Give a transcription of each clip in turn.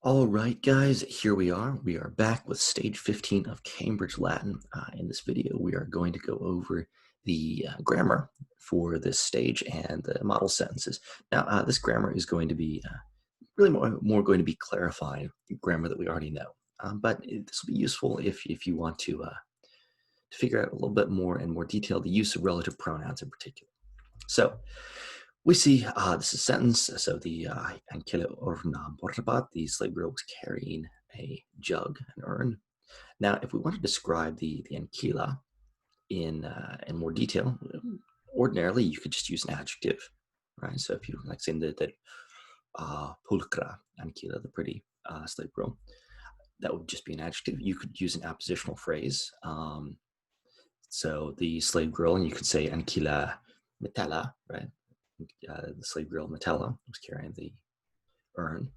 All right, guys, here we are. We are back with stage 15 of Cambridge Latin. In this video, we are going to go over the grammar for this stage and the model sentences. Now, this grammar is going to be really more going to be clarifying grammar that we already know. This will be useful if you want to figure out a little bit more in more detail the use of relative pronouns in particular. So, we see this is a sentence. So the Ankele orna borbat, the slave girl was carrying a jug, an urn. Now, if we want to describe the Ankila in more detail, ordinarily you could just use an adjective, right? So if you like saying that pulcra Ankila, the pretty slave girl, that would just be an adjective. You could use an appositional phrase. So the slave girl, and you could say Ankila metala, right? The slave girl Metella was carrying the urn.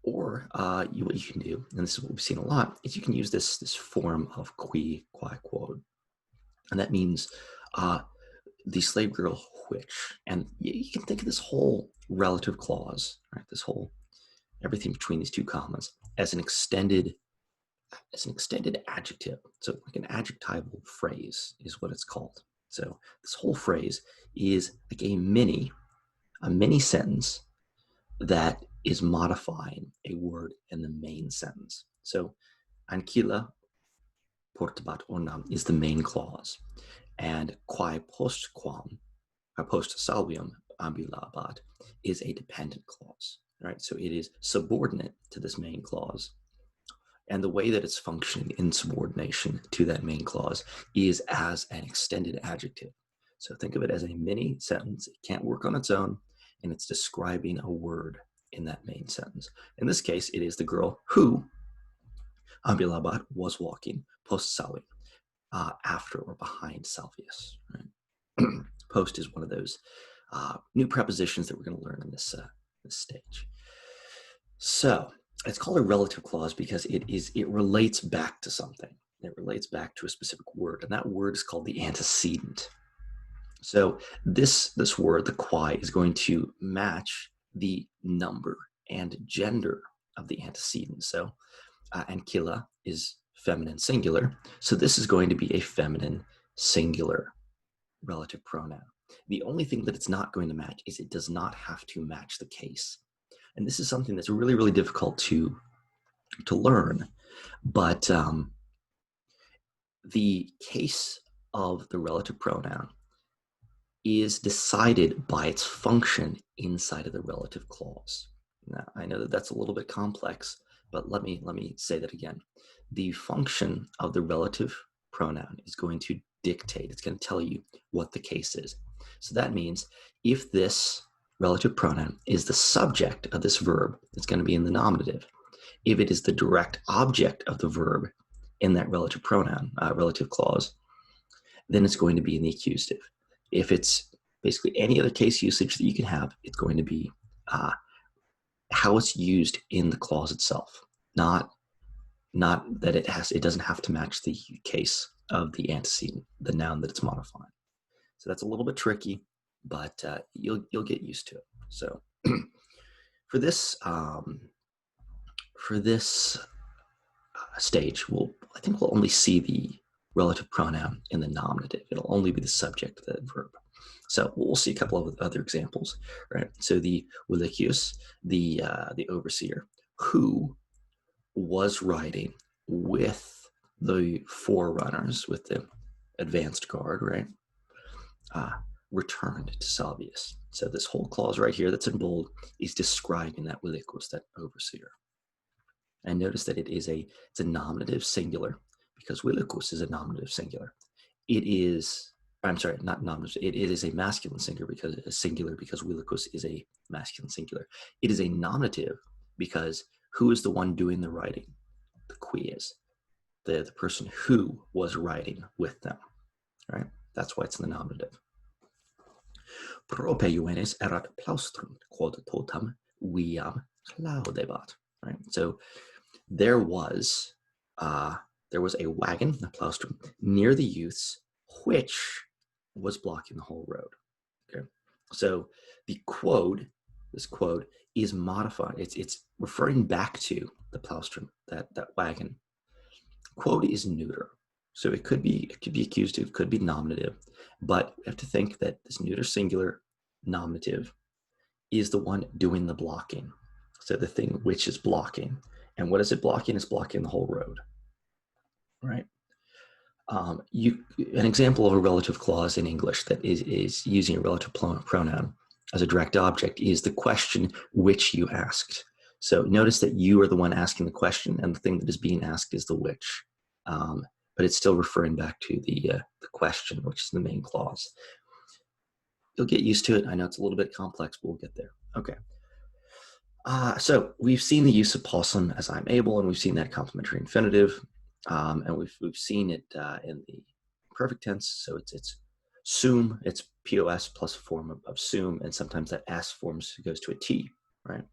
Or what you can do, and this is what we've seen a lot, is you can use this form of qui, quod. And that means the slave girl which. And you can think of this whole relative clause, right? This whole everything between these two commas as an extended adjective. So like an adjectival phrase is what it's called. So this whole phrase is like a mini sentence that is modifying a word in the main sentence. So ankila portabat onam is the main clause, and quae postquam, post salvium ambulabat, is a dependent clause. Right, so it is subordinate to this main clause. And the way that it's functioning in subordination to that main clause is as an extended adjective. So think of it as a mini sentence. It can't work on its own, and it's describing a word in that main sentence. In this case, it is the girl who, Ambilabat, was walking post Salvi, after or behind Salvius. Right? Post is one of those new prepositions that we're going to learn in this stage. So it's called a relative clause because it relates back to something. It relates back to a specific word, and that word is called the antecedent. So this word, the quae, is going to match the number and gender of the antecedent. So ankila is feminine singular, so this is going to be a feminine singular relative pronoun. The only thing that it's not going to match is it does not have to match the case. And this is something that's really, really difficult to learn. But the case of the relative pronoun is decided by its function inside of the relative clause. Now, I know that that's a little bit complex, but let me say that again. The function of the relative pronoun is going to dictate, it's going to tell you what the case is. So that means if this relative pronoun is the subject of this verb, it's going to be in the nominative. If it is the direct object of the verb in that relative pronoun, relative clause, then it's going to be in the accusative. If it's basically any other case usage that you can have, it's going to be how it's used in the clause itself, not that it doesn't have to match the case of the antecedent, the noun that it's modifying. So that's a little bit tricky, but you'll get used to it. So for this stage, I think we'll only see the relative pronoun in the nominative. It'll only be the subject of that verb. So we'll see a couple of other examples, right? So the Wilicius, the overseer, who was riding with the forerunners, with the advanced guard, right? Returned to Salvius. So this whole clause right here that's in bold is describing that Willicus, that overseer. And notice that it's a nominative singular because Willicus is a nominative singular. It is, I'm sorry, not nominative. It is a masculine singular because Willicus is a masculine singular. It is a nominative because who is the one doing the writing? The qui is the person who was writing with them, right? That's why it's in the nominative. Prope juvenes erat plaustrum quod totam viam claudebat, right? So there was a wagon, a plaustrum, near the youths, which was blocking the whole road. Okay, so the quod this quote, is modified. It's referring back to the Plowstrom, that wagon. Quote is neuter. So it could be accusative, it could be nominative, but we have to think that this neuter singular nominative is the one doing the blocking. So the thing which is blocking. And what is it blocking? It's blocking the whole road, right? An example of a relative clause in English that is using a relative pronoun as a direct object is the question which you asked. So notice that you are the one asking the question, and the thing that is being asked is the which. But it's still referring back to the question, which is the main clause. You'll get used to it. I know it's a little bit complex, but we'll get there. Okay. So we've seen the use of possum as I'm able, and we've seen that complementary infinitive, and we've seen it in the perfect tense. So it's sum, it's POS plus a form of sum, and sometimes that S forms goes to a T, right?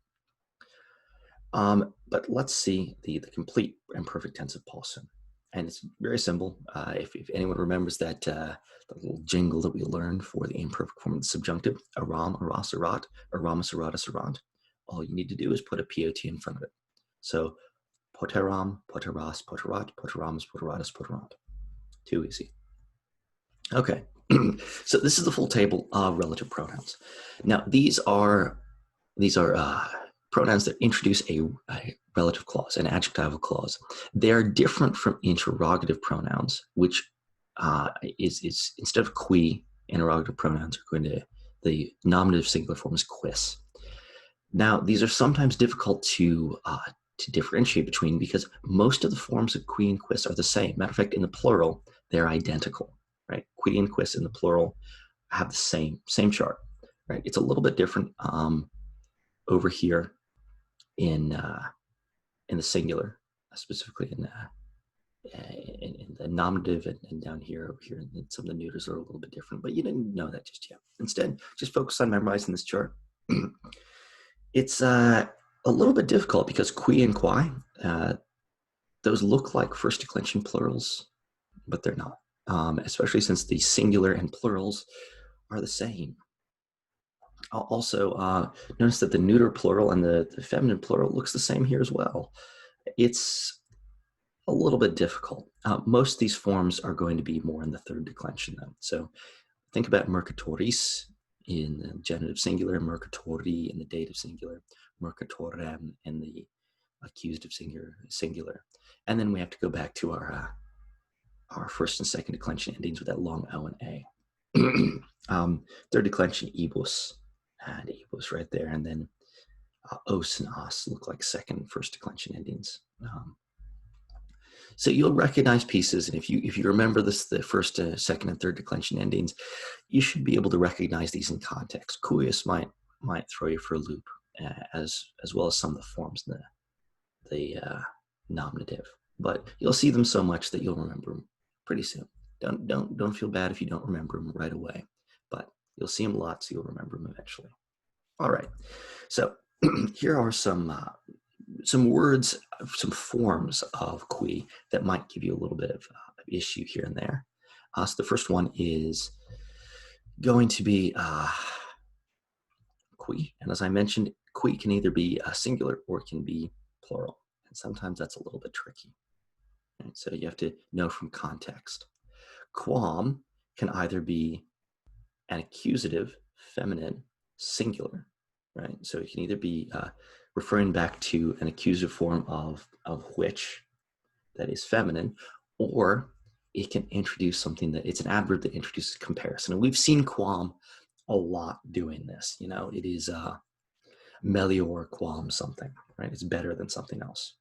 But let's see the complete and perfect tense of possum. And it's very simple. If anyone remembers that the little jingle that we learned for the imperfect form of the subjunctive, aram, aras, arat, aramus, aratus, arant, all you need to do is put a POT in front of it. So poteram, poteras, poterat, poteramus, poteratus, poterant. Too easy. Okay, so this is the full table of relative pronouns. Now these are pronouns that introduce a relative clause, an adjectival clause. They're different from interrogative pronouns, which is instead of qui, interrogative pronouns are going to, the nominative singular form is quis. Now, these are sometimes difficult to differentiate between because most of the forms of qui and quis are the same. Matter of fact, in the plural, they're identical, right? Qui and quis in the plural have the same chart, right? It's a little bit different over here in the singular, specifically in the nominative, and down here over here, and some of the neuters are a little bit different, but you didn't know that just yet. Instead, just focus on memorizing this chart. It's a little bit difficult because qui and quai, those look like first declension plurals, but they're not, especially since the singular and plurals are the same. Also, notice that the neuter plural and the feminine plural looks the same here as well. It's a little bit difficult. Most of these forms are going to be more in the third declension then. So think about mercatoris in the genitive singular, mercatori in the dative singular, mercatorem in the accusative singular. And then we have to go back to our first and second declension endings with that long O and A. Third declension, ibus, and ibus right there. And then os and as look like second, first declension endings. So you'll recognize pieces, and if you remember this, the first, second, and third declension endings, you should be able to recognize these in context. Cuius might throw you for a loop, as well as some of the forms in the nominative. But you'll see them so much that you'll remember them pretty soon. Don't feel bad if you don't remember them right away, but you'll see them a lot, so you'll remember them eventually. All right, so here are some words, some forms of qui that might give you a little bit of issue here and there. So the first one is going to be qui, and as I mentioned, qui can either be singular or it can be plural, and sometimes that's a little bit tricky. Right? So you have to know from context. Quam can either be an accusative, feminine, singular, right? So it can either be referring back to an accusative form of which, that is feminine, or it can introduce something that it's an adverb that introduces comparison. And we've seen quam a lot doing this. You know, it is melior quam something, right? It's better than something else.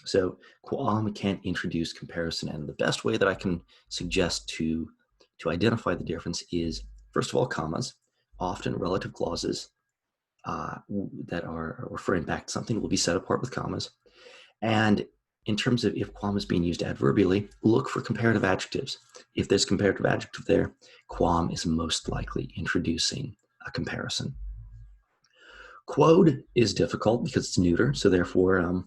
So quam can introduce comparison, and the best way that I can suggest to identify the difference is, first of all, commas. Often relative clauses that are referring back to something will be set apart with commas. And in terms of if quam is being used adverbially, look for comparative adjectives. If there's comparative adjective there, quam is most likely introducing a comparison. Quod is difficult because it's neuter, so therefore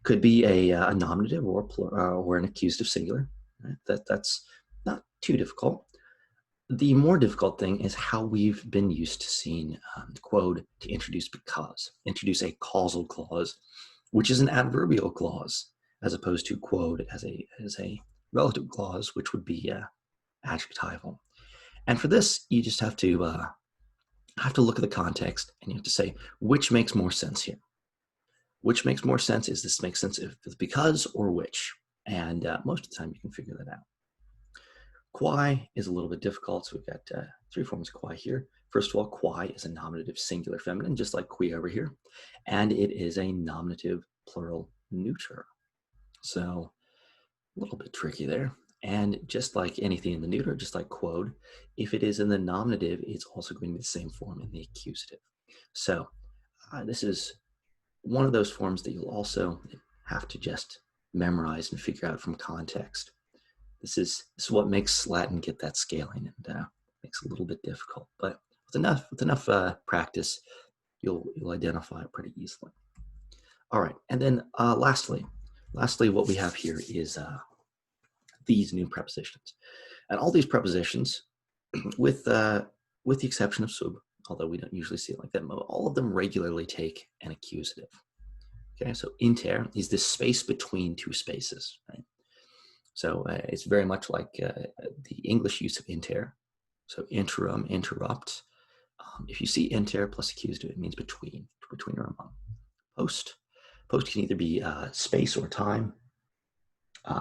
could be a nominative or an accusative singular. Right? That's not too difficult. The more difficult thing is how we've been used to seeing quod to introduce because, introduce a causal clause, which is an adverbial clause, as opposed to quod as a relative clause, which would be adjectival. And for this, you just have to look at the context, and you have to say which makes more sense here. Which makes more sense? Is this makes sense if it's because or which? And most of the time, you can figure that out. Quae is a little bit difficult, so we've got three forms of quae here. First of all, quae is a nominative singular feminine, just like qui over here, and it is a nominative plural neuter. So a little bit tricky there. And just like anything in the neuter, just like quod, if it is in the nominative, it's also going to be the same form in the accusative. So this is one of those forms that you'll also have to just memorize and figure out from context. This is what makes Latin get that scaling, and makes it a little bit difficult. But with enough practice, you'll identify it pretty easily. All right, and then lastly, what we have here is these new prepositions, and all these prepositions, with the exception of sub, although we don't usually see it like that, all of them regularly take an accusative. Okay, so inter is this space between two spaces, right? So it's very much like the English use of inter. So interim, interrupt. If you see inter plus accusative, it means between or among. Post can either be space or time.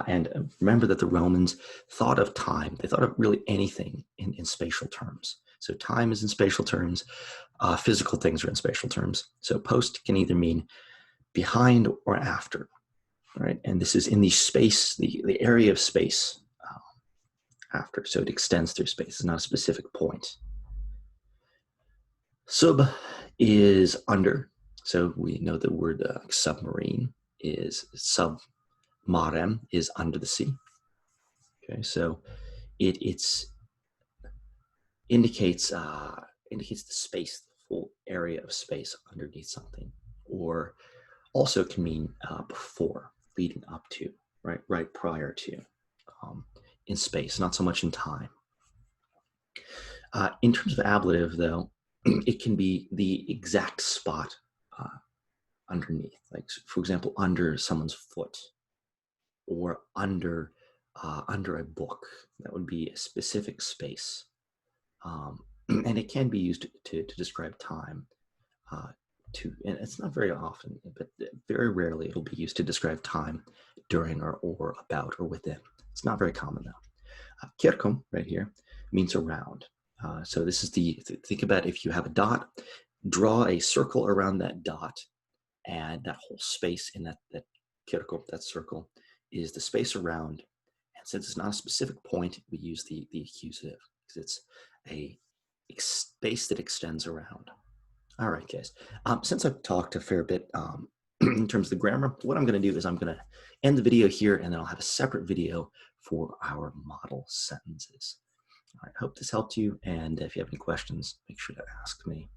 And remember that the Romans thought of time. They thought of really anything in spatial terms. So time is in spatial terms. Physical things are in spatial terms. So post can either mean behind or after. Right, and this is in the space, the area of space after, so it extends through space. It's not a specific point. Sub is under, so we know the word submarine is sub marem, is under the sea. Okay, so it indicates the space, the full area of space underneath something, or also can mean before, leading up to, right prior to, in space, not so much in time. In terms of ablative, though, it can be the exact spot underneath, like, for example, under someone's foot, or under a book. That would be a specific space, and it can be used to describe time. And it's not very often, but very rarely it'll be used to describe time during or about or within. It's not very common though. Circum, right here, means around. So this is think about if you have a dot, draw a circle around that dot, and that whole space in that circle, that circle, is the space around. And since it's not a specific point, we use the accusative, because it's a space that extends around. All right, guys. Since I've talked a fair bit in terms of the grammar, what I'm going to do is I'm going to end the video here, and then I'll have a separate video for our model sentences. All right, hope this helped you, and if you have any questions, make sure to ask me.